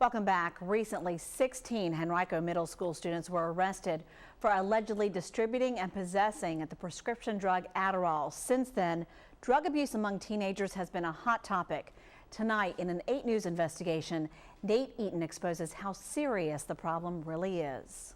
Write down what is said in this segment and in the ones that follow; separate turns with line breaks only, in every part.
Welcome back. Recently, 16 Henrico Middle School students were arrested for allegedly distributing and possessing the prescription drug Adderall. Since then, drug abuse among teenagers has been a hot topic. Tonight, in an 8 News investigation, Nate Eaton exposes how serious the problem really is.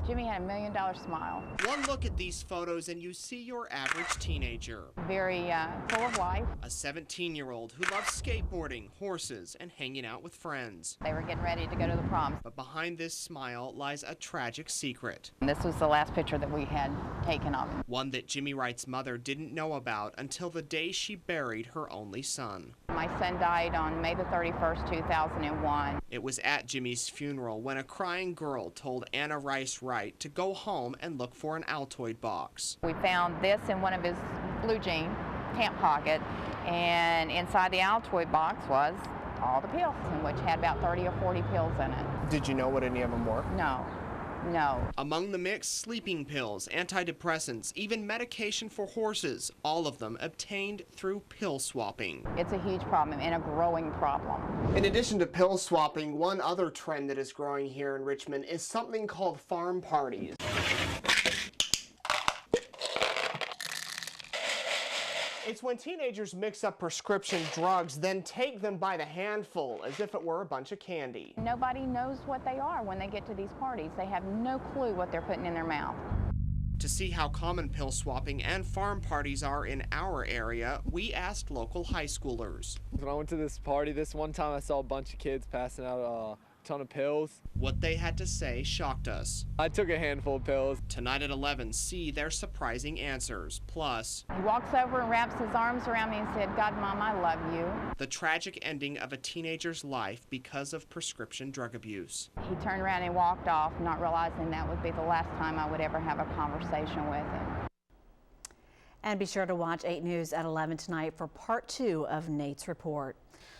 Jimmy had $1 million smile.
One look at these photos and you see your average teenager.
Very full of life.
A 17-year-old who loves skateboarding, horses, and hanging out with friends.
They were getting ready to go to the prom.
But behind this smile lies a tragic secret.
And this was the last picture that we had taken of him.
One that Jimmy Wright's mother didn't know about until the day she buried her only son.
My son died on May the 31st, 2001.
It was at Jimmy's funeral when a crying girl told Anna Rice Wright to go home and look for an Altoid box.
We found this in one of his blue jean pant pocket, and inside the Altoid box was all the pills, which had about 30 or 40 pills in it.
Did you know what any of them were?
No.
Among the mix, sleeping pills, antidepressants, even medication for horses, all of them obtained through pill swapping.
It's a huge problem and a growing problem.
In addition to pill swapping, one other trend that is growing here in Richmond is something called farm parties. It's when teenagers mix up prescription drugs, then take them by the handful as if it were a bunch of candy.
Nobody knows what they are when they get to these parties. They have no clue what they're putting in their mouth.
To see how common pill swapping and farm parties are in our area, we asked local high schoolers.
When I went to this party this one time, I saw a bunch of kids passing out a ton of pills.
What they had to say shocked us.
I took a handful of pills.
Tonight at 11, see their surprising answers. Plus,
He walks over and wraps his arms around me and said, "God, Mom, I love you."
the tragic ending of a teenager's life because of prescription drug abuse.
He turned around and walked off, not realizing that would be the last time I would ever have a conversation with him.
And be sure to watch 8 News at 11 tonight for part 2 of Nate's report.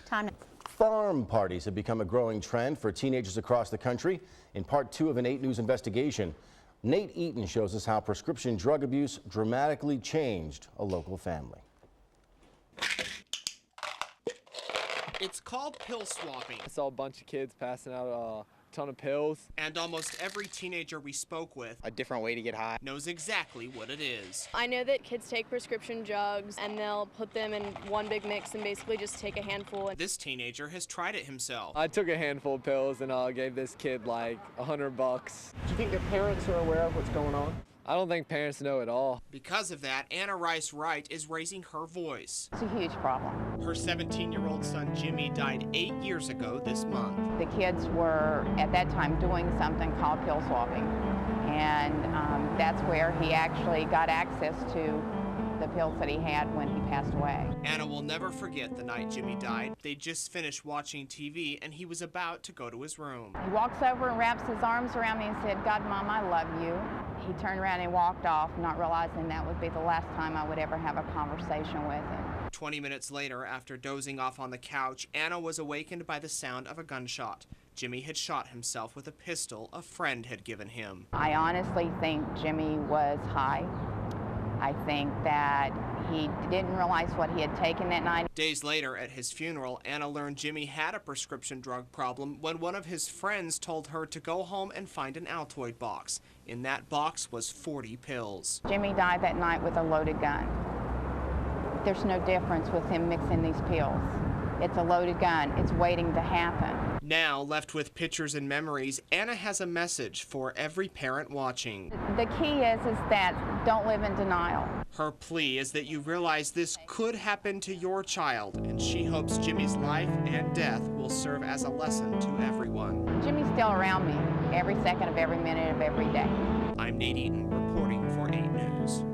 Time.
Farm parties have become a growing trend for teenagers across the country. In part 2 of an 8 News investigation, Nate Eaton shows us how prescription drug abuse dramatically changed a local family.
It's called pill swapping.
I saw a bunch of kids passing out a ton of pills.
And almost every teenager we spoke with
A different way to get high.
knows exactly what it is.
I know that kids take prescription drugs and they'll put them in one big mix and basically just take a handful.
This teenager has tried it himself.
I took a handful of pills and gave this kid like $100.
Do you think the parents are aware of what's going on?
I don't think parents know at all.
Because of that, Anna Rice Wright is raising her voice.
It's a huge problem.
Her 17-year-old son Jimmy died 8 years ago this month.
The kids were, at that time, doing something called pill swapping. And that's where he actually got access to the pills that he had when he passed away.
Anna will never forget the night Jimmy died. They just finished watching TV and he was about to go to his room.
He walks over and wraps his arms around me and said, "God, Mom, I love you." He turned around and walked off, not realizing that would be the last time I would ever have a conversation with him.
20 minutes later, after dozing off on the couch, Anna was awakened by the sound of a gunshot. Jimmy had shot himself with a pistol a friend had given him.
I honestly think Jimmy was high. I think that he didn't realize what he had taken that night.
Days later, at his funeral, Anna learned Jimmy had a prescription drug problem when one of his friends told her to go home and find an Altoid box. In that box was 40 pills.
Jimmy died that night with a loaded gun. There's no difference with him mixing these pills. It's a loaded gun. It's waiting to happen.
Now, left with pictures and memories, Anna has a message for every parent watching.
The key is that don't live in denial.
Her plea is that you realize this could happen to your child, and she hopes Jimmy's life and death will serve as a lesson to everyone.
Jimmy's still around me every second of every minute of every day.
I'm Nate Eaton reporting for 8 News.